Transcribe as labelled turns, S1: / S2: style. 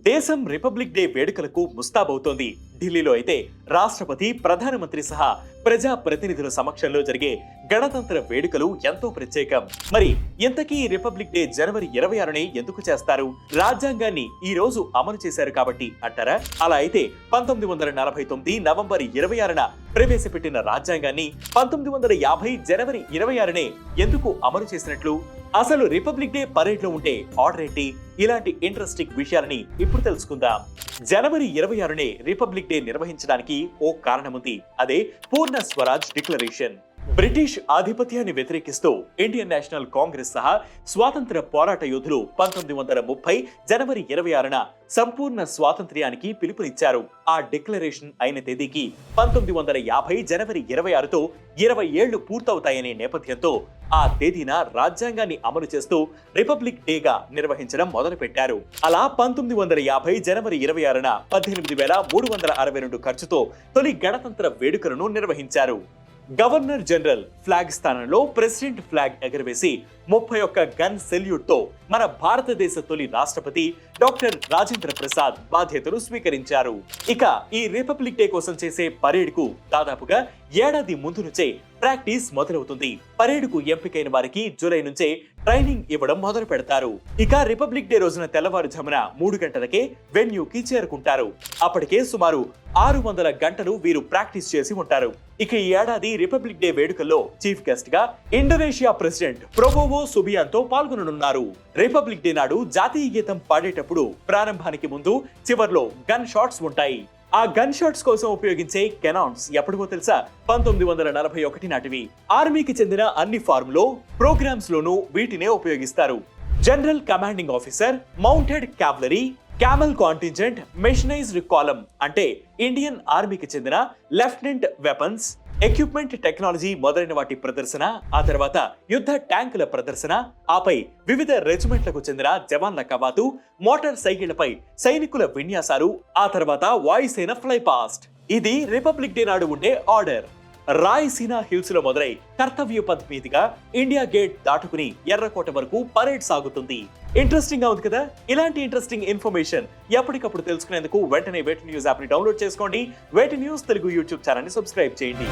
S1: దేశం republic day వేడుకలకు ముస్తాబవుతోంది. ఢిల్లీలో అయితే రాష్ట్రపతి, ప్రధానమంత్రి సహా ప్రజా ప్రతినిధుల సమక్షంలో జరిగే గణతంత్ర వేడుకలు ఎంతో ప్రత్యేకం. మరి ఇంతకీ రిపబ్లిక్ డే జనవరి 26నే ఎందుకు చేస్తారు? రాజ్యాంగాన్ని ఈ రోజు అమలు చేశారు కాబట్టి అంటారా? అలా అయితే 1949 నవంబర్ 26న ప్రవేశపెట్టిన రాజ్యాంగాన్ని 1950 జనవరి 26నే ఎందుకు అమలు చేసినట్లు? అసలు రిపబ్లిక్ డే పరేడ్ లో ఉంటే ఆర్డర్ ఏంటి? ఇలాంటి ఇంట్రెస్టింగ్ విషయాలని ఇప్పుడు తెలుసుకుందాం. జనవరి 26నే రిపబ్లిక్ డే నిర్వహించడానికి ఓ కారణముంది. అదే పూర్ణ స్వరాజ్ డిక్లరేషన్. బ్రిటిష్ ఆధిపత్యాన్ని వ్యతిరేకిస్తూ ఇండియన్ నేషనల్ కాంగ్రెస్ సహా స్వాతంత్ర పోరాట యోధులు 1930 జనవరి 26న సంపూర్ణ స్వాతంత్ర్యానికి పిలుపునిచ్చారు. ఆ డిక్లరేషన్ అయిన తేదీకి 1950 జనవరి 26తో 20 ఏళ్లు పూర్తవుతాయనే నేపథ్యంతో ఆ తేదీన రాజ్యాంగాన్ని అమలు చేస్తూ రిపబ్లిక్ డేగా నిర్వహించడం మొదలుపెట్టారు. అలా 1950 జనవరి 26న 18,362 ఖర్చుతో తొలి గణతంత్ర వేడుకలను నిర్వహించారు. గవర్నర్ జనరల్ ఫ్లాగ్ స్థానంలో ప్రెసిడెంట్ ఫ్లాగ్ ఎగరవేసి 31 గన్ సెల్యూట్ తో మన భారతదేశ తొలి రాష్ట్రపతి డాక్టర్ రాజేంద్ర ప్రసాద్ బాధ్యతలు స్వీకరించారు. ఇక ఈ రిపబ్లిక్ డే కోసం చేసే పరేడ్ కు దాదాపుగా ఏడాది ముందు నుంచే ప్రాక్టీస్ మొదలవుతుంది. పరేడ్ కు ఎంపికైన వారికి జూలై నుంచే ట్రైనింగ్ ఇవ్వడం మొదలు పెడతారు. ఇక రిపబ్లిక్ డే రోజున తెల్లవారుజామున 3 గంటలకే వెన్యూకి చేరుకుంటారు. అప్పటికే సుమారు 600 గంటలు వీరు ప్రాక్టీస్ చేసి ఉంటారు. ఇక ఈ ఏడాది రిపబ్లిక్ డే వేడుకల్లో చీఫ్ గెస్ట్ గా ఇండోనేషియా ప్రెసిడెంట్ ప్రబోవో సుబియాంతో పాల్గొననున్నారు. రిపబ్లిక్ డే నాడు జాతీయ గీతం పాడేటప్పుడు ప్రారంభానికి ముందు చివర్లో గన్ షాట్స్ ఉంటాయి. ఆ గన్ షాట్స్ కోసం ఉపయోగించే కెనాన్స్ ఎప్పటికో తెలుసా? 1941 నాటివి. ఆర్మీకి చెందిన అన్ని ఫార్మ్ లో ప్రోగ్రామ్స్ లోనూ వీటినే ఉపయోగిస్తారు. General commanding officer, mounted cavalry, camel contingent, mechanised column అంటే ఇండియన్ ఆర్మీకి చెందిన లెఫ్టినెంట్ వెపన్స్, ఎక్విప్మెంట్ టెక్నాలజీ మొదలైన వాటి ప్రదర్శన, ఆ తర్వాత యుద్ధ ట్యాంకుల ప్రదర్శన, ఆపై వివిధ రెజిమెంట్లకు చెందిన జవాన్ల కవాతు, మోటార్ సైకిళ్లపై సైనికుల విన్యాసాలు, ఆ తర్వాత వాయుసేన ఫ్లై పాస్ట్. ఇది రిపబ్లిక్ డే నాడు ఉండే ఆర్డర్. రాయసీనా హిల్స్ లో మొదలై కర్తవ్య పథ్ మీదుగా ఇండియా గేట్ దాటుకుని ఎర్రకోట వరకు పరేడ్ సాగుతుంది. ఇంట్రెస్టింగ్ గా ఉంది కదా? ఇలాంటి ఇంట్రెస్టింగ్ ఇన్ఫర్మేషన్ ఎప్పటికప్పుడు తెలుసుకునేందుకు వెంటనే వేటి న్యూస్ యాప్ ని డౌన్లోడ్ చేసుకోండి. వేటి న్యూస్ తెలుగు యూట్యూబ్ ఛానల్ ని సబ్స్క్రైబ్ చేయండి.